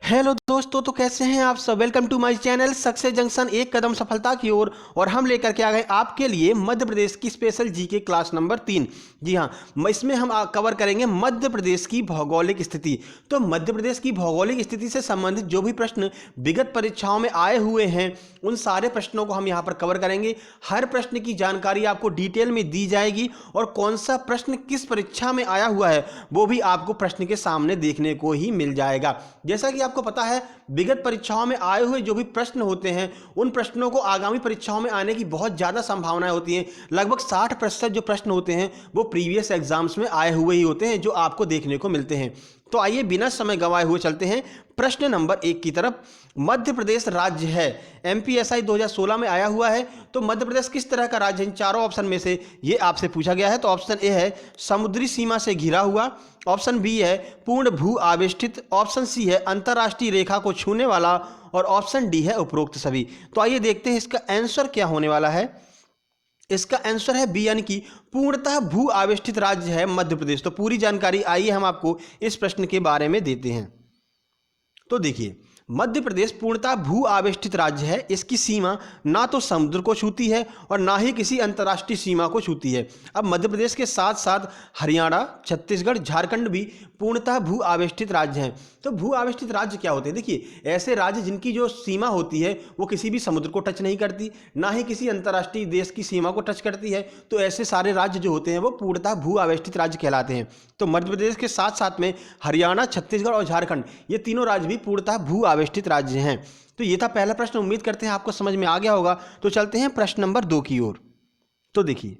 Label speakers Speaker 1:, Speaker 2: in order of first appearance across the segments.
Speaker 1: Hello दोस्तों, तो कैसे हैं आप सब। Welcome to my channel Success Junction, एक कदम सफलता की ओर। और हम लेकर के आ गए आपके लिए मध्य प्रदेश की स्पेशल जीके क्लास नंबर 3। जी हाँ, इसमें हम कवर करेंगे मध्य प्रदेश की भौगोलिक स्थिति। तो मध्य प्रदेश की भौगोलिक स्थिति से संबंधित जो भी प्रश्न विगत परीक्षाओं में आए हुए हैं, उन सारे प्रश्नों को हम यहाँ पर कवर करेंगे। हर प्रश्न की जानकारी आपको डिटेल में दी जाएगी और कौन सा प्रश्न किस परीक्षा में आया हुआ है वो भी आपको प्रश्न के सामने देखने को ही मिल जाएगा। जैसा कि आपको पता है, विगत परीक्षाओं में आए हुए जो भी प्रश्न होते हैं, उन प्रश्नों को आगामी परीक्षाओं में आने की बहुत ज़्यादा संभावनाएं होती हैं। लगभग 60% जो प्रश्न होते हैं वो प्रीवियस एग्जाम्स में आए हुए ही होते हैं, जो आपको देखने को मिलते हैं। तो आइए बिना समय गंवाए हुए चलते हैं प्रश्न नंबर 1 की तरफ। मध्य प्रदेश राज्य है, एमपीएसआई 2016 में आया हुआ है। तो मध्य प्रदेश किस तरह का राज्य है, इन चारों ऑप्शन में से ये आपसे पूछा गया है। तो ऑप्शन ए है समुद्री सीमा से घिरा हुआ, ऑप्शन बी है पूर्ण भू आवेष्टित, ऑप्शन सी है अंतर्राष्ट्रीय रेखा को छूने वाला, और ऑप्शन डी है उपरोक्त सभी। तो आइए देखते हैं इसका आंसर क्या होने वाला है। इसका आंसर है बी, यानी कि पूर्णतः भू आवेष्टित राज्य है मध्य प्रदेश। तो पूरी जानकारी आइए हम आपको इस प्रश्न के बारे में देते हैं। तो देखिए, मध्य प्रदेश पूर्णतः भू आवेष्टित राज्य है। इसकी सीमा ना तो समुद्र को छूती है और ना ही किसी अंतर्राष्ट्रीय सीमा को छूती है। अब मध्य प्रदेश के साथ साथ हरियाणा, छत्तीसगढ़, झारखंड भी पूर्णतः भू आवेष्टित राज्य हैं। तो भू आवेष्टित राज्य क्या होते हैं? देखिए, ऐसे राज्य जिनकी जो सीमा होती है वो किसी भी समुद्र को टच नहीं करती, ना ही किसी अंतर्राष्ट्रीय देश की सीमा को टच करती है। तो ऐसे सारे राज्य जो होते हैं वो पूर्णतः भू आवेष्टित राज्य कहलाते हैं। तो मध्य प्रदेश के साथ साथ में हरियाणा, छत्तीसगढ़ और झारखंड, ये तीनों राज्य भी पूर्णतः भू आवेष्टित राज्य हैं। तो ये था पहला प्रश्न। उम्मीद करते हैं आपको समझ में आ गया होगा। तो चलते हैं प्रश्न नंबर 2 की ओर। तो देखिए,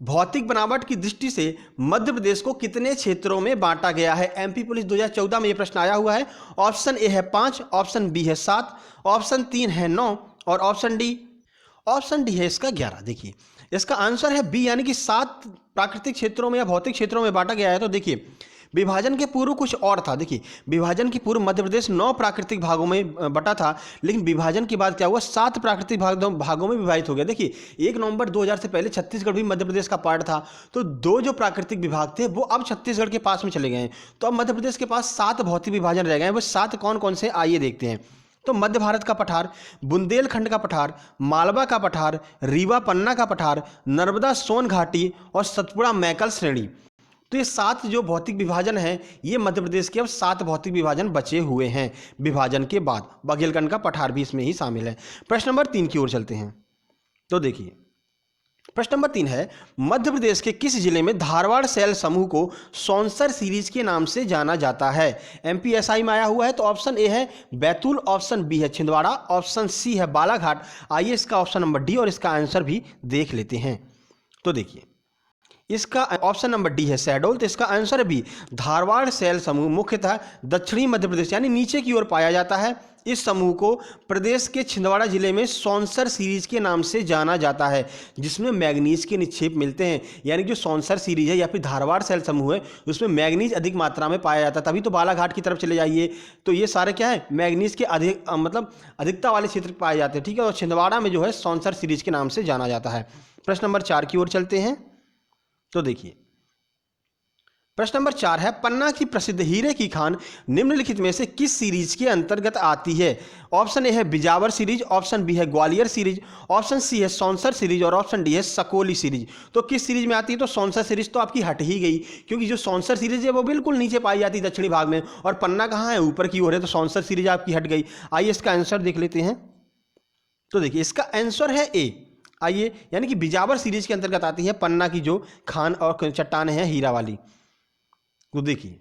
Speaker 1: भौतिक बनावट की दृष्टि से मध्य प्रदेश को कितने क्षेत्रों में बांटा गया है? एमपी पुलिस 2014 में यह प्रश्न आया हुआ है। ऑप्शन ए है 5, ऑप्शन बी है 7, ऑप्शन 3 है 9 और ऑप्शन डी है इसका 11। देखिए, इसका आंसर है बी, यानी कि 7 प्राकृतिक क्षेत्रों में या भौतिक क्षेत्रों में बांटा गया है। तो देखिए, विभाजन के पूर्व कुछ और था। देखिए, विभाजन के पूर्व मध्य प्रदेश 9 प्राकृतिक भागों में बटा था, लेकिन विभाजन के बाद क्या हुआ, 7 प्राकृतिक भागों में विभाजित हो गया। देखिए, 1 नवंबर 2000 से पहले छत्तीसगढ़ भी मध्य प्रदेश का पार्ट था। तो 2 जो प्राकृतिक विभाग थे वो अब छत्तीसगढ़ के पास में चले गए हैं। तो अब मध्य प्रदेश के पास 7 भौतिक विभाजन रह गए हैं। वो 7 कौन कौन से, आइए देखते हैं। तो मध्य भारत का पठार, बुंदेलखंड का पठार, मालवा का पठार, रीवा पन्ना का पठार, नर्मदा सोन घाटी और सतपुड़ा मैकल श्रेणी। तो ये 7 जो भौतिक विभाजन हैं, ये मध्य प्रदेश के अब 7 भौतिक विभाजन बचे हुए हैं विभाजन के बाद। बघेलखंड का पठार भी इसमें ही शामिल है। प्रश्न नंबर 3 की ओर चलते हैं। तो देखिए, प्रश्न नंबर 3 है, मध्य प्रदेश के किस जिले में धारवाड़ सैल समूह को सौंसर सीरीज के नाम से जाना जाता है? एमपीएसआई में आया हुआ है। तो ऑप्शन ए है बैतूल, ऑप्शन बी है छिंदवाड़ा, ऑप्शन सी है बालाघाट। आइए इसका ऑप्शन नंबर डी और इसका आंसर भी देख लेते हैं। तो देखिए, इसका ऑप्शन नंबर डी है शहडोल। तो इसका आंसर है बी, धारवाड़ सैल समूह मुख्यतः दक्षिणी मध्य प्रदेश यानी नीचे की ओर पाया जाता है। इस समूह को प्रदेश के छिंदवाड़ा जिले में सौंसर सीरीज के नाम से जाना जाता है, जिसमें मैग्नीज के निक्षेप मिलते हैं। यानी जो सौंसर सीरीज है या फिर धारवाड़ सैल समूह है, उसमें मैग्नीज अधिक मात्रा में पाया जाता है। तभी तो बालाघाट की तरफ चले जाइए तो ये सारे क्या है, मैग्नीज के अधिक मतलब अधिकता वाले क्षेत्र पाए जाते हैं। ठीक है, और छिंदवाड़ा में जो है सौंसर सीरीज के नाम से जाना जाता है। प्रश्न नंबर 4 की ओर चलते हैं। तो देखिए, प्रश्न नंबर 4 है, पन्ना की प्रसिद्ध हीरे की खान निम्नलिखित में से किस सीरीज के अंतर्गत आती है? ऑप्शन ए है बिजावर सीरीज, ऑप्शन बी है ग्वालियर सीरीज, ऑप्शन सी है सौंसर सीरीज और ऑप्शन डी है सकौली सीरीज। तो किस सीरीज में आती है? तो सौंसर सीरीज तो आपकी हट ही गई, क्योंकि जो सौंसर सीरीज है वो बिल्कुल नीचे पाई जाती है दक्षिणी भाग में, और पन्ना कहाँ है, ऊपर की ओर है। तो सौंसर सीरीज आपकी हट गई। आइए इसका आंसर देख लेते हैं। तो देखिए, इसका आंसर है ए, आइए, यानी कि बिजावर सीरीज के अंतर्गत आती है पन्ना की जो खान और चट्टान है हीरा वाली। तो देखिए,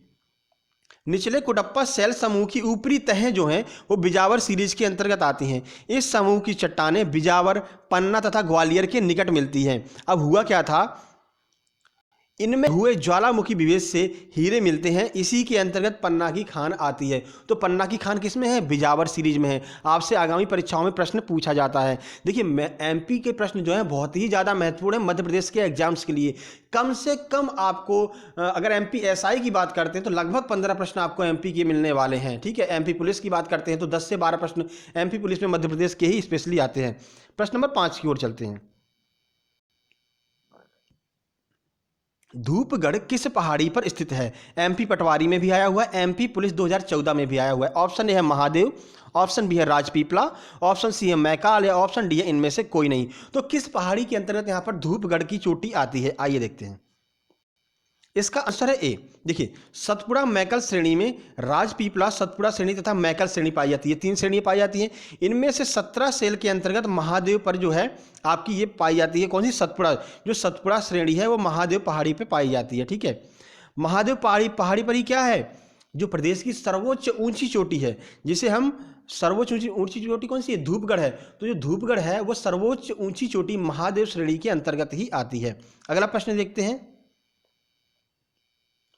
Speaker 1: निचले कुडप्पा सैल समूह की ऊपरी तहें जो हैं वो बिजावर सीरीज के अंतर्गत आती हैं। इस समूह की चट्टानें बिजावर, पन्ना तथा ग्वालियर के निकट मिलती हैं। अब हुआ क्या था, इनमें हुए ज्वालामुखी विभेद से हीरे मिलते हैं, इसी के अंतर्गत पन्ना की खान आती है। तो पन्ना की खान किस में है? बिजावर सीरीज में है। आपसे आगामी परीक्षाओं में प्रश्न पूछा जाता है। देखिए, एमपी के प्रश्न जो हैं बहुत ही ज़्यादा महत्वपूर्ण है मध्य प्रदेश के एग्जाम्स के लिए। कम से कम आपको अगर एमपीएसआई की बात करते हैं तो लगभग 15 प्रश्न आपको एमपी के मिलने वाले हैं। ठीक है, एमपी पुलिस की बात करते हैं तो 10 से 12 प्रश्न एमपी पुलिस में मध्य प्रदेश के ही स्पेशली आते हैं। प्रश्न नंबर 5 की ओर चलते हैं। धूपगढ़ किस पहाड़ी पर स्थित है? एमपी पटवारी में भी आया हुआ है, एमपी पुलिस 2014 में भी आया हुआ है। ऑप्शन ए है महादेव, ऑप्शन बी है राजपीपला, ऑप्शन सी है मैकाल या ऑप्शन डी है इनमें से कोई नहीं। तो किस पहाड़ी के अंतर्गत यहाँ पर धूपगढ़ की चोटी आती है, आइए देखते हैं। इसका आंसर है ए। देखिए, सतपुड़ा मैकल श्रेणी में राजपीपला, सतपुड़ा श्रेणी तथा मैकल श्रेणी पाई जाती है। 3 श्रेणी पाई जाती है। इनमें से 17 सेल के अंतर्गत महादेव पर जो है आपकी ये पाई जाती है। कौन सी? सतपुड़ा। जो सतपुड़ा श्रेणी है वो महादेव पहाड़ी पे पाई जाती है। ठीक है, महादेव पहाड़ी पर ही क्या है? जो प्रदेश की सर्वोच्च ऊंची चोटी है, जिसे हम सर्वोच्च ऊंची चोटी कौन सी है? धूपगढ़ है। तो जो धूपगढ़ है वो सर्वोच्च ऊंची चोटी महादेव श्रेणी के अंतर्गत ही आती है। अगला प्रश्न देखते हैं।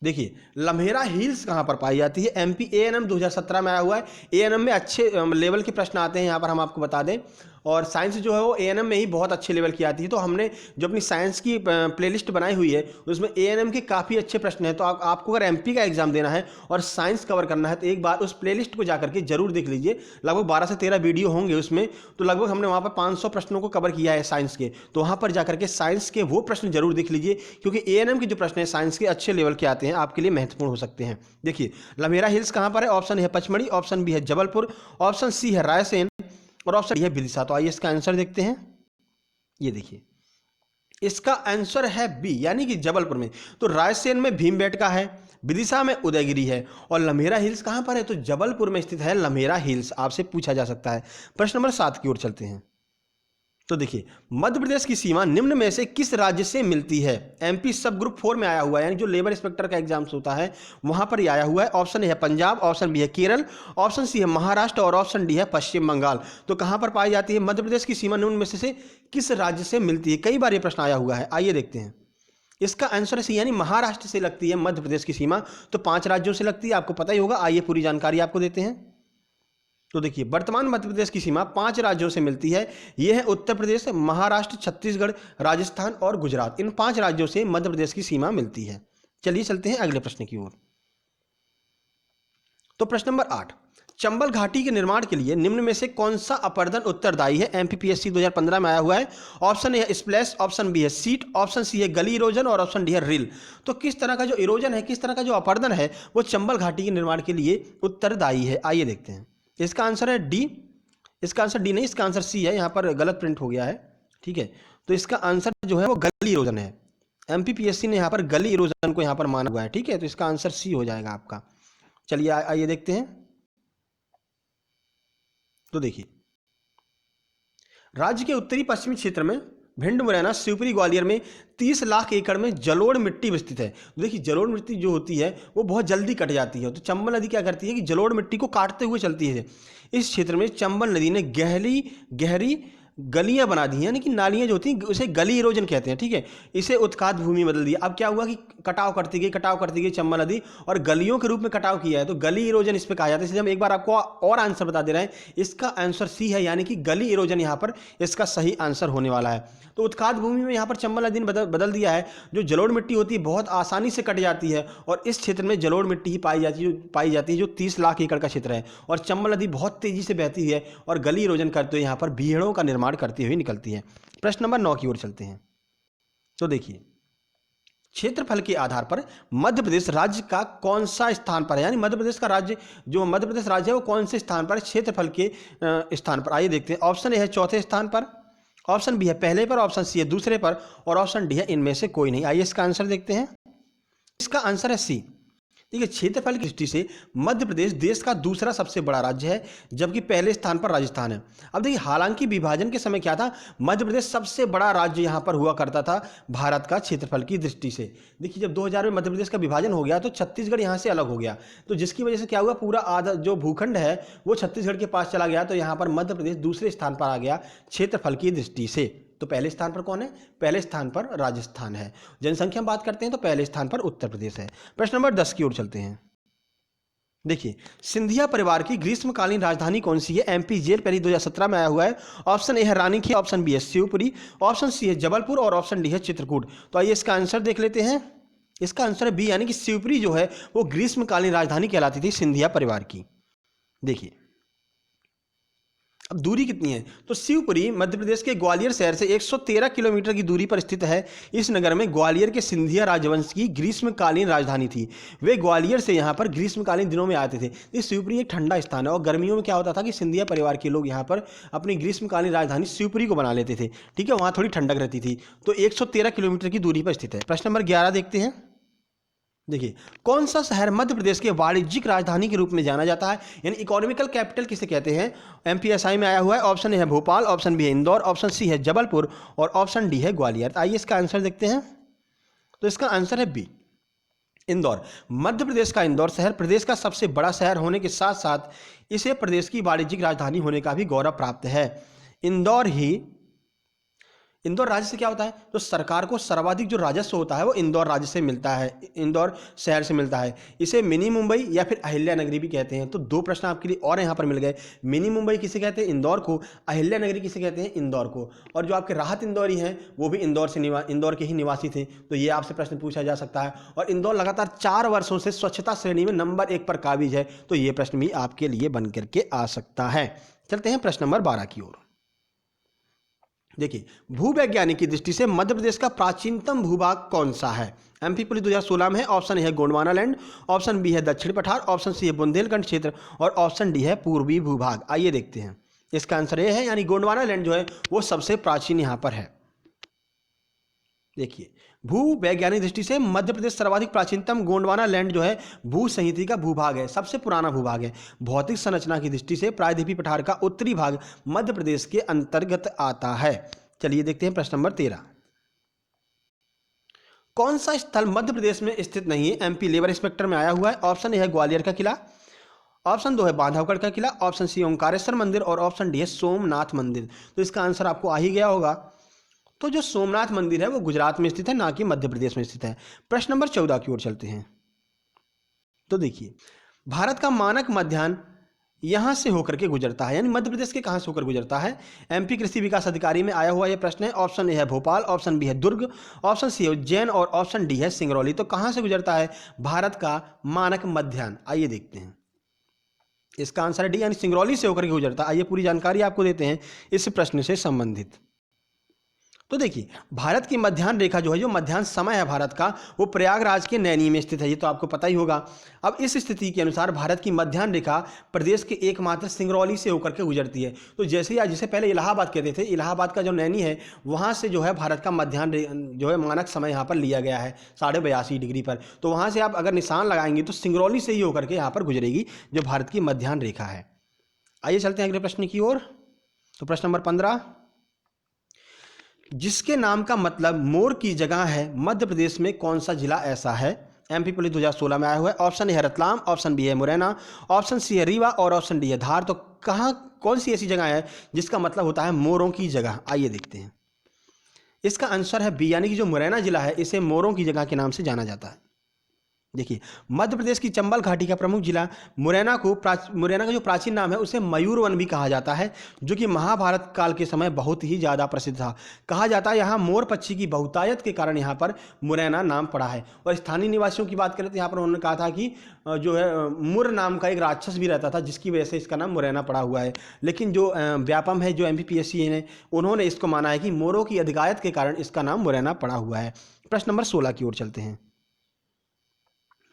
Speaker 1: देखिए, लम्हेरा हिल्स कहाँ पर पाई जाती है? एमपी एएनएम 2017 में आया हुआ है। एएनएम में अच्छे लेवल के प्रश्न आते हैं, यहाँ पर हम आपको बता दें। और साइंस जो है वो एएनएम में ही बहुत अच्छे लेवल की आती है। तो हमने जो अपनी साइंस की प्लेलिस्ट बनाई हुई है उसमें एएनएम के काफ़ी अच्छे प्रश्न हैं। तो आपको अगर एमपी का एग्जाम देना है और साइंस कवर करना है तो एक बार उस प्लेलिस्ट को जाकर के जरूर देख लीजिए। लगभग 12 से 13 वीडियो होंगे उसमें। तो लगभग हमने वहाँ पर 500 प्रश्नों को कवर किया है साइंस के। तो वहाँ पर जाकर के साइंस के वो प्रश्न जरूर देख लीजिए, क्योंकि एएनएम के जो प्रश्न हैं साइंस के अच्छे लेवल के आते हैं, आपके लिए महत्वपूर्ण हो सकते हैं। देखिए, लम्हेरा हिल्स कहाँ पर है? ऑप्शन है पचमढ़ी, ऑप्शन बी है जबलपुर, ऑप्शन सी है रायसेन और ऑप्शन डी है विदिशा। तो आइए इसका आंसर देखते हैं। ये देखिए, इसका आंसर है बी, यानी कि जबलपुर में। तो रायसेन में भीमबेटका है, विदिशा में उदयगिरी है और लम्हेरा हिल्स कहां पर है? तो जबलपुर में स्थित है लम्हेरा हिल्स। आपसे पूछा जा सकता है। प्रश्न नंबर 7 की ओर चलते हैं। तो देखिए, मध्य प्रदेश की सीमा निम्न में से किस राज्य से मिलती है? एमपी सब ग्रुप 4 में आया हुआ है, यानी जो लेबर इंस्पेक्टर का एग्जाम्स होता है वहां पर ही आया हुआ है। ऑप्शन ए है पंजाब, ऑप्शन बी है केरल, ऑप्शन सी है महाराष्ट्र और ऑप्शन डी है पश्चिम बंगाल। तो कहां पर पाई जाती है? मध्य प्रदेश की सीमा निम्न में से किस राज्य से मिलती है? कई बार ये प्रश्न आया हुआ है। आइए देखते हैं। इसका आंसर है सी, यानी महाराष्ट्र से लगती है मध्य प्रदेश की सीमा। तो 5 राज्यों से लगती है, आपको पता ही होगा। आइए पूरी जानकारी आपको देते हैं। तो देखिए, वर्तमान मध्य प्रदेश की सीमा 5 राज्यों से मिलती है। यह है उत्तर प्रदेश, महाराष्ट्र, छत्तीसगढ़, राजस्थान और गुजरात। इन 5 राज्यों से मध्य प्रदेश की सीमा मिलती है। चलिए चलते हैं अगले प्रश्न की ओर। तो प्रश्न नंबर 8, चंबल घाटी के निर्माण के लिए निम्न में से कौन सा अपर्दन उत्तरदायी है? एमपीपीएससी 2015 में आया हुआ है। ऑप्शन ए है स्प्लैश, ऑप्शन बी है सीट, ऑप्शन सी है गली इरोजन और ऑप्शन डी है रिल। तो किस तरह का जो इरोजन है, किस तरह का जो अपर्दन है वो चंबल घाटी के निर्माण के लिए उत्तरदायी है? आइए देखते हैं। इसका आंसर है डी। इसका आंसर डी नहीं, इसका आंसर सी है। यहाँ पर गलत प्रिंट हो गया है। ठीक है, तो इसका आंसर जो है वो गली इरोजन है। एमपीपीएससी ने यहाँ पर गली इरोजन को यहाँ पर माना हुआ है। ठीक है, तो इसका आंसर सी हो जाएगा आपका। चलिए आइए देखते हैं। तो देखिए, राज्य के उत्तरी पश्चिमी क्षेत्र में भिंड, मुरैना, शिवपुरी, ग्वालियर में 30 लाख एकड़ में जलोढ़ मिट्टी विस्तृत है। तो देखिए, जलोढ़ मिट्टी जो होती है वो बहुत जल्दी कट जाती है। तो चंबल नदी क्या करती है कि जलोढ़ मिट्टी को काटते हुए चलती है। इस क्षेत्र में चंबल नदी ने गहरी गलियां बना दी हैं, यानी कि नालियां जो होती हैं उसे गली इरोजन कहते हैं। ठीक है, इसे उत्खात भूमि बदल दिया। अब क्या हुआ कि कटाव करती गई चंबल नदी और गलियों के रूप में कटाव किया है। तो गली इरोजन इस पे कहा जाता है। इसलिए हम एक बार आपको और आंसर बता दे रहे हैं। इसका आंसर सी है, यानी कि गली इरोजन यहाँ पर इसका सही आंसर होने वाला है। तो उत्खात भूमि में यहाँ पर चंबल नदी ने बदल दिया है। जो जलोढ़ मिट्टी होती है बहुत आसानी से कट जाती है और इस क्षेत्र में जलोढ़ मिट्टी ही पाई जाती है जो 30 लाख एकड़ का क्षेत्र है। और चंबल नदी बहुत तेजी से बहती है और गली इरोजन करते हुए यहाँ पर बीहड़ों का निर्माण करती हुई निकलती है। प्रश्न नंबर 9 की ओर चलते हैं। तो देखिए, क्षेत्रफल के आधार पर मध्य प्रदेश राज्य का कौन सा स्थान पर है? यानी मध्य प्रदेश का राज्य, जो मध्य प्रदेश राज्य है वो कौन से स्थान पर है क्षेत्रफल के स्थान पर? आइए देखते हैं। ऑप्शन ए है चौथे स्थान पर, ऑप्शन बी है पहले पर, ऑप्शन सी है दूसरे पर और ऑप्शन डी है इनमें से कोई नहीं। आइए इसका आंसर देखते हैं। इसका आंसर है सी। देखिए, क्षेत्रफल की दृष्टि से मध्य प्रदेश देश का दूसरा सबसे बड़ा राज्य है, जबकि पहले स्थान पर राजस्थान है। अब देखिए, हालांकि विभाजन के समय क्या था, मध्य प्रदेश सबसे बड़ा राज्य यहाँ पर हुआ करता था भारत का क्षेत्रफल की दृष्टि से। देखिए, जब 2000 में मध्य प्रदेश का विभाजन हो गया तो छत्तीसगढ़ यहाँ से अलग हो गया। तो जिसकी वजह से क्या हुआ, पूरा आधा जो भूखंड है वो छत्तीसगढ़ के पास चला गया। तो यहाँ पर मध्य प्रदेश दूसरे स्थान पर आ गया क्षेत्रफल की दृष्टि से। तो पहले स्थान पर कौन है? पहले स्थान पर राजस्थान है। जनसंख्या बात करते हैं तो पहले स्थान पर उत्तर प्रदेश है। प्रश्न नंबर 10 की ओर चलते हैं। देखिए, सिंधिया परिवार की ग्रीष्मकालीन राजधानी कौन सी है? एमपी जेल पहली 2017 में आया हुआ है। ऑप्शन ए है रानीखेत, ऑप्शन बी है शिवपुरी, ऑप्शन सी है जबलपुर और ऑप्शन डी है चित्रकूट। तो आइए इसका आंसर देख लेते हैं। इसका आंसर है बी, यानी कि शिवपुरी जो है वो ग्रीष्मकालीन राजधानी कहलाती थी सिंधिया परिवार की। देखिए, अब दूरी कितनी है, तो शिवपुरी मध्य प्रदेश के ग्वालियर शहर से 113 किलोमीटर की दूरी पर स्थित है। इस नगर में ग्वालियर के सिंधिया राजवंश की ग्रीष्मकालीन राजधानी थी। वे ग्वालियर से यहाँ पर ग्रीष्मकालीन दिनों में आते थे। ये शिवपुरी एक ठंडा स्थान है और गर्मियों में क्या होता था कि सिंधिया परिवार के लोग यहाँ पर अपनी ग्रीष्मकालीन राजधानी शिवपुरी को बना लेते थे। ठीक है, वहाँ थोड़ी ठंडक रहती थी। तो 113 किलोमीटर की दूरी पर स्थित है। प्रश्न नंबर 11 देखते हैं। देखिए, कौन सा शहर मध्य प्रदेश के वाणिज्यिक राजधानी के रूप में जाना जाता है, यानी इकोनॉमिकल कैपिटल किसे कहते हैं। एमपीएसआई में आया हुआ है। ऑप्शन ए है भोपाल, ऑप्शन बी है इंदौर, ऑप्शन सी है जबलपुर और ऑप्शन डी है ग्वालियर। तो आइए इसका आंसर देखते हैं। तो इसका आंसर है बी, इंदौर। मध्य प्रदेश का इंदौर शहर प्रदेश का सबसे बड़ा शहर होने के साथ साथ इसे प्रदेश की वाणिज्यिक राजधानी होने का भी गौरव प्राप्त है। इंदौर राज्य से क्या होता है, तो सरकार को सर्वाधिक जो राजस्व होता है वो इंदौर राज्य से मिलता है, इंदौर शहर से मिलता है। इसे मिनी मुंबई या फिर अहिल्या नगरी भी कहते हैं। तो दो प्रश्न आपके लिए और यहाँ पर मिल गए। मिनी मुंबई किसे कहते हैं, इंदौर को। अहिल्या नगरी किसे कहते हैं, इंदौर को। और जो आपके राहत इंदौरी हैं वो भी इंदौर के ही निवासी थे। तो ये आपसे प्रश्न पूछा जा सकता है। और इंदौर लगातार 4 वर्षों से स्वच्छता श्रेणी में नंबर 1 पर काबिज है। तो ये प्रश्न भी आपके लिए बन करके आ सकता है। चलते हैं प्रश्न नंबर 12 की ओर। देखिए, भूवैज्ञानिक की दृष्टि से मध्य प्रदेश का प्राचीनतम भूभाग कौन सा है। एमपी पुलिस 2016 में है। ऑप्शन ए है गोंडवाना लैंड, ऑप्शन बी है दक्षिण पठार, ऑप्शन सी है बुंदेलखंड क्षेत्र और ऑप्शन डी है पूर्वी भूभाग। आइए देखते हैं। इसका आंसर ए है, यानी गोंडवाना लैंड जो है वो सबसे प्राचीन यहाँ पर है। देखिए, भू वैज्ञानिक दृष्टि से मध्य प्रदेश सर्वाधिक प्राचीनतम गोंडवाना लैंड जो है भू संहिता का भूभाग है, सबसे पुराना भूभाग है। भौतिक संरचना की दृष्टि से प्रायद्वीपी पठार का उत्तरी भाग मध्य प्रदेश के अंतर्गत आता है। चलिए देखते हैं प्रश्न नंबर 13। कौन सा स्थल मध्य प्रदेश में स्थित नहीं है, एमपी लेबर इंस्पेक्टर में आया हुआ है। ऑप्शन ए है ग्वालियर का किला, ऑप्शन 2 है बांधवगढ़ का किला, ऑप्शन सी ओंकारेश्वर मंदिर और ऑप्शन डी है सोमनाथ मंदिर। तो इसका आंसर आपको आ ही गया होगा। तो जो सोमनाथ मंदिर है वो गुजरात में स्थित है, ना कि मध्य प्रदेश में स्थित है। प्रश्न नंबर 14 की ओर चलते हैं। तो देखिए, भारत का मानक मध्याह्न यहां से होकर के गुजरता है, यानी मध्य प्रदेश के कहां से होकर गुजरता है। एमपी कृषि विकास अधिकारी में आया हुआ यह प्रश्न है। ऑप्शन ए है भोपाल, ऑप्शन बी है दुर्ग, ऑप्शन सी है उज्जैन और ऑप्शन डी है सिंगरौली। तो कहां से गुजरता है भारत का मानक मध्याह्न, आइए देखते हैं। इसका आंसर है डी, यानी सिंगरौली से होकर के गुजरता है। आइए पूरी जानकारी आपको देते हैं इस प्रश्न से संबंधित। तो देखिए, भारत की मध्याह्न रेखा जो है, जो मध्याह्न समय है भारत का, वो प्रयागराज के नैनी में स्थित है। ये तो आपको पता ही होगा। अब इस स्थिति के अनुसार भारत की मध्याह्न रेखा प्रदेश के एकमात्र सिंगरौली से होकर के गुजरती है। तो जैसे पहले इलाहाबाद कहते थे, इलाहाबाद का जो नैनी है वहाँ से जो है भारत का मध्याह्न जो है मानक समय यहाँ पर लिया गया है 82.5 डिग्री पर। तो वहाँ से आप अगर निशान लगाएंगे तो सिंगरौली से ही होकर के यहाँ पर गुजरेगी जो भारत की मध्याह्न रेखा है। आइए चलते हैं अगले प्रश्न की ओर। तो प्रश्न नंबर 15, जिसके नाम का मतलब मोर की जगह है, मध्य प्रदेश में कौन सा जिला ऐसा है। एमपी पुलिस 2016 में आया हुआ है। ऑप्शन ए है रतलाम, ऑप्शन बी है मुरैना, ऑप्शन सी है रीवा और ऑप्शन डी है धार। तो कौन सी ऐसी जगह है जिसका मतलब होता है मोरों की जगह, आइए देखते हैं। इसका आंसर है बी, यानी कि जो मुरैना जिला है इसे मोरों की जगह के नाम से जाना जाता है। देखिए, मध्य प्रदेश की चंबल घाटी का प्रमुख जिला मुरैना का जो प्राचीन नाम है उसे मयूरवन भी कहा जाता है, जो कि महाभारत काल के समय बहुत ही ज़्यादा प्रसिद्ध था। कहा जाता है यहाँ मोर पक्षी की बहुतायत के कारण यहाँ पर मुरैना नाम पड़ा है। और स्थानीय निवासियों की बात करें तो यहाँ पर उन्होंने कहा था कि जो है मुर नाम का एक राक्षस भी रहता था, जिसकी वजह से इसका नाम मुरैना पड़ा हुआ है। लेकिन जो व्यापम है, जो MPPSC ने, उन्होंने इसको माना है कि मोरों की अधिकायत के कारण इसका नाम मुरैना पड़ा हुआ है। प्रश्न नंबर 16 की ओर चलते हैं।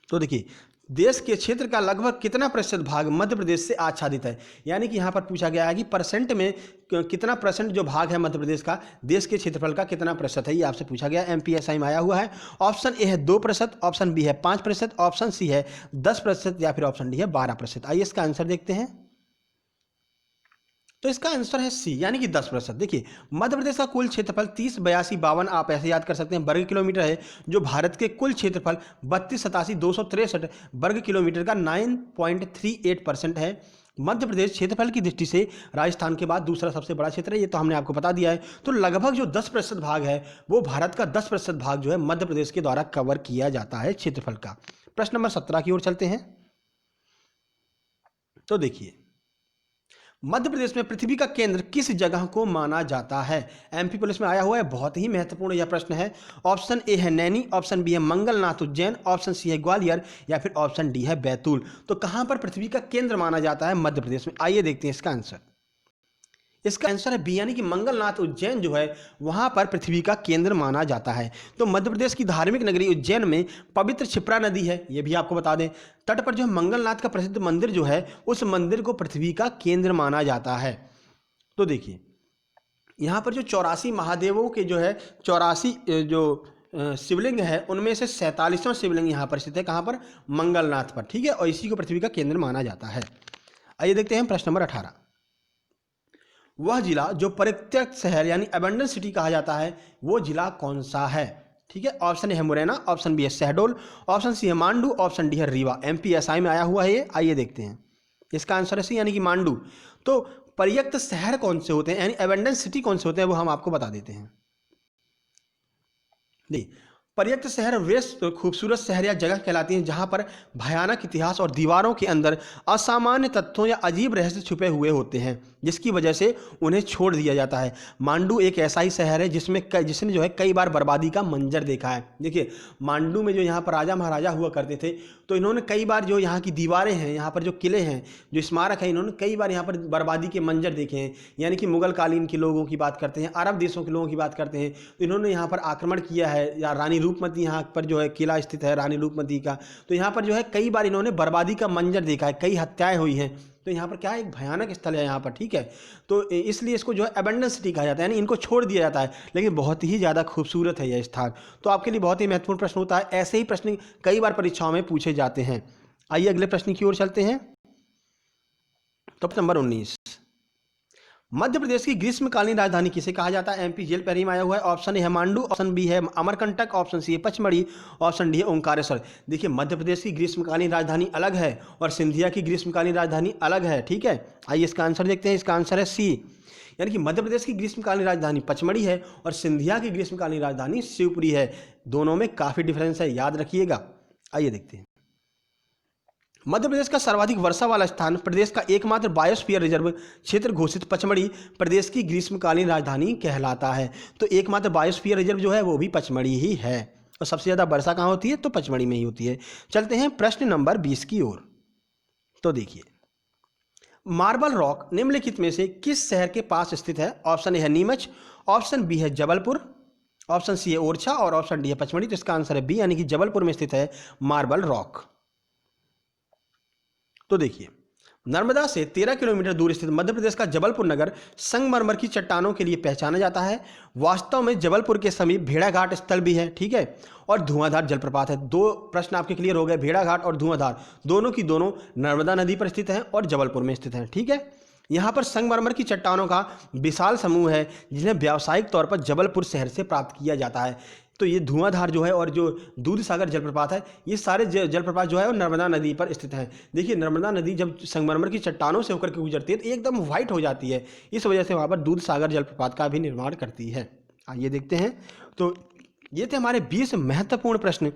Speaker 1: तो देखिए, देश के क्षेत्र का लगभग कितना प्रतिशत भाग मध्य प्रदेश से आच्छादित है, यानी कि यहाँ पर पूछा गया है कि परसेंट में कितना परसेंट जो भाग है मध्य प्रदेश का देश के क्षेत्रफल का कितना प्रतिशत है, ये आपसे पूछा गया। MPSI में आया हुआ है। ऑप्शन ए है 2%, ऑप्शन बी है 5%, ऑप्शन सी है 10% या फिर ऑप्शन डी है 12%। आइए इसका आंसर देखते हैं। तो इसका आंसर है सी, यानी कि 10%। देखिए, मध्य प्रदेश का कुल क्षेत्रफल 30, 82, 52 आप ऐसे याद कर सकते हैं वर्ग किलोमीटर है, जो भारत के कुल क्षेत्रफल 32, 87, 263 वर्ग किलोमीटर का 9.38% है। मध्य प्रदेश क्षेत्रफल की दृष्टि से राजस्थान के बाद दूसरा सबसे बड़ा क्षेत्र है, ये तो हमने आपको बता दिया है। तो लगभग जो 10% भाग है वो भारत का 10% भाग जो है मध्य प्रदेश के द्वारा कवर किया जाता है क्षेत्रफल का। प्रश्न नंबर 17 की ओर चलते हैं। तो देखिए, मध्य प्रदेश में पृथ्वी का केंद्र किस जगह को माना जाता है। एमपी पुलिस में आया हुआ है, बहुत ही महत्वपूर्ण यह प्रश्न है। ऑप्शन ए है नैनी, ऑप्शन बी है मंगलनाथ उज्जैन, ऑप्शन सी है ग्वालियर या फिर ऑप्शन डी है बैतूल। तो कहां पर पृथ्वी का केंद्र माना जाता है मध्य प्रदेश में, आइए देखते हैं इसका आंसर। इसका आंसर है बी, यानी कि मंगलनाथ उज्जैन जो है वहां पर पृथ्वी का केंद्र माना जाता है। तो मध्य प्रदेश की धार्मिक नगरी उज्जैन में पवित्र क्षिप्रा नदी है, ये भी आपको बता दें। तट पर जो मंगलनाथ का प्रसिद्ध मंदिर जो है उस मंदिर को पृथ्वी का केंद्र माना जाता है। तो देखिए यहाँ पर जो 84 महादेवों के जो है 84 जो शिवलिंग है उनमें से 47वां शिवलिंग यहाँ पर स्थित है, कहाँ पर? मंगलनाथ पर, ठीक है। और इसी को पृथ्वी का केंद्र माना जाता है। आइए देखते हैं प्रश्न नंबर 18। वह जिला जो परित्यक्त शहर यानी अबंडन सिटी कहा जाता है वो जिला कौन सा है? ठीक है, ऑप्शन ए है मुरैना, ऑप्शन बी है शहडोल, ऑप्शन सी है मांडू, ऑप्शन डी है रीवा। MPSI में आया हुआ है ये। आइए देखते हैं इसका आंसर है सी, यानी कि मांडू। तो पर्यक्त शहर कौन से होते हैं यानी अबंडन सिटी कौन से होते हैं वो हम आपको बता देते हैं। पर्यक्त शहर वे खूबसूरत शहर या जगह कहलाती हैं जहां पर भयानक इतिहास और दीवारों के अंदर असामान्य तत्वों या अजीब रहस्य छुपे हुए होते हैं, जिसकी वजह से उन्हें छोड़ दिया जाता है। मांडू एक ऐसा ही शहर है जिसने जो है कई बार बर्बादी का मंजर देखा है। देखिए मांडू में जो यहाँ पर राजा महाराजा हुआ करते थे तो इन्होंने कई बार जो यहाँ की दीवारें हैं, यहाँ पर जो किले हैं, जो स्मारक है, इन्होंने कई बार यहाँ पर बर्बादी के मंजर देखे हैं। यानी कि मुगल कालीन के लोगों की बात करते हैं, अरब देशों के लोगों की बात करते हैं, तो इन्होंने यहाँ पर आक्रमण किया है। या रानी रूपमती यहाँ पर जो है किला स्थित है रानी रूपमती का, तो यहाँ पर जो है कई बार इन्होंने बर्बादी का मंजर देखा है, कई हत्याएं हुई हैं। तो यहाँ पर क्या है, एक भयानक स्थल है यहाँ पर, ठीक है। तो इसलिए इसको जो है अबंडन सिटी कहा जाता है, यानी इनको छोड़ दिया जाता है, लेकिन बहुत ही ज़्यादा खूबसूरत है यह स्थान। तो आपके लिए बहुत ही महत्वपूर्ण प्रश्न होता है, ऐसे ही प्रश्न कई बार परीक्षाओं में पूछे जाते हैं। आइए अगले प्रश्न की ओर चलते हैं। तो नंबर 19, मध्य प्रदेश की ग्रीष्मकालीन राजधानी किसे कहा जाता है? MP जेल पहली में आया हुआ है। ऑप्शन ए है मांडू, ऑप्शन बी है अमरकंटक, ऑप्शन सी है पचमढ़ी, ऑप्शन डी है ओंकारेश्वर। देखिए मध्य प्रदेश की ग्रीष्मकालीन राजधानी अलग है और सिंधिया की ग्रीष्मकालीन राजधानी अलग है, ठीक है। आइए इसका आंसर देखते हैं। इसका आंसर है सी, यानी कि मध्य प्रदेश की ग्रीष्मकालीन राजधानी पचमढ़ी है और सिंधिया की ग्रीष्मकालीन राजधानी शिवपुरी है। दोनों में काफ़ी डिफरेंस है, याद रखिएगा। आइए देखते हैं। मध्य प्रदेश का सर्वाधिक वर्षा वाला स्थान, प्रदेश का एकमात्र बायोस्फीयर रिजर्व क्षेत्र घोषित पचमढ़ी प्रदेश की ग्रीष्मकालीन राजधानी कहलाता है। तो एकमात्र बायोस्फीयर रिजर्व जो है वो भी पचमढ़ी ही है। और सबसे ज़्यादा वर्षा कहाँ होती है? तो पचमढ़ी में ही होती है। चलते हैं प्रश्न नंबर 20 की ओर। तो देखिए मार्बल रॉक निम्नलिखित में से किस शहर के पास स्थित है? ऑप्शन ए है नीमच, ऑप्शन बी है जबलपुर, ऑप्शन सी है ओरछा और ऑप्शन डी है पचमढ़ी। तो इसका आंसर है बी, यानी कि जबलपुर में स्थित है मार्बल रॉक। तो देखिए नर्मदा से 13 किलोमीटर दूर स्थित मध्य प्रदेश का जबलपुर नगर संगमरमर की चट्टानों के लिए पहचाना जाता है। वास्तव में जबलपुर के समीप भेड़ाघाट स्थल भी है, ठीक है, और धुआंधार जलप्रपात है। दो प्रश्न आपके क्लियर हो गए, भेड़ाघाट और धुआंधार, दोनों की दोनों नर्मदा नदी पर स्थित हैं और जबलपुर में स्थित हैं, ठीक है। यहाँ पर संगमरमर की चट्टानों का विशाल समूह है जिन्हें व्यावसायिक तौर पर जबलपुर शहर से प्राप्त किया जाता है। तो ये धुआंधार जो है और जो दूध सागर जलप्रपात है, ये सारे जलप्रपात जो है वो नर्मदा नदी पर स्थित हैं। देखिए नर्मदा नदी जब संगमरमर की चट्टानों से होकर के गुजरती है तो एकदम वाइट हो जाती है, इस वजह से वहाँ पर दूध सागर जलप्रपात का भी निर्माण करती है। आइए देखते हैं। तो ये थे हमारे 20 महत्वपूर्ण प्रश्न।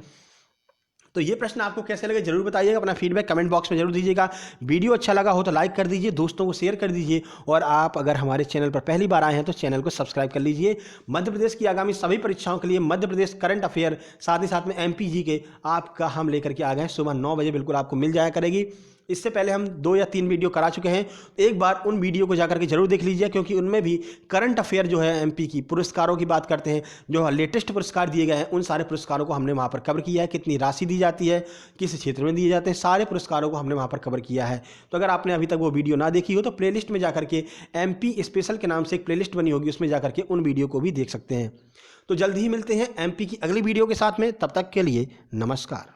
Speaker 1: तो ये प्रश्न आपको कैसे लगे जरूर बताइएगा, अपना फीडबैक कमेंट बॉक्स में जरूर दीजिएगा। वीडियो अच्छा लगा हो तो लाइक कर दीजिए, दोस्तों को शेयर कर दीजिए, और आप अगर हमारे चैनल पर पहली बार आए हैं तो चैनल को सब्सक्राइब कर लीजिए। मध्य प्रदेश की आगामी सभी परीक्षाओं के लिए मध्य प्रदेश करंट अफेयर, साथ ही साथ में MPG के आपका हम लेकर के आ गए। सुबह 9 बजे बिल्कुल आपको मिल जाया करेगी। इससे पहले हम 2 या 3 वीडियो करा चुके हैं, एक बार उन वीडियो को जाकर के जरूर देख लीजिए, क्योंकि उनमें भी करंट अफेयर जो है MP की पुरस्कारों की बात करते हैं। जो लेटेस्ट पुरस्कार दिए गए हैं उन सारे पुरस्कारों को हमने वहाँ पर कवर किया है, कितनी राशि दी जाती है, किस क्षेत्र में दिए जाते हैं, सारे पुरस्कारों को हमने वहाँ पर कवर किया है। तो अगर आपने अभी तक वो वीडियो ना देखी हो तो प्लेलिस्ट में जाकर के MP स्पेशल के नाम से एक प्लेलिस्ट बनी होगी, उसमें जाकर के उन वीडियो को भी देख सकते हैं। तो जल्द ही मिलते हैं MP की अगली वीडियो के साथ में, तब तक के लिए नमस्कार।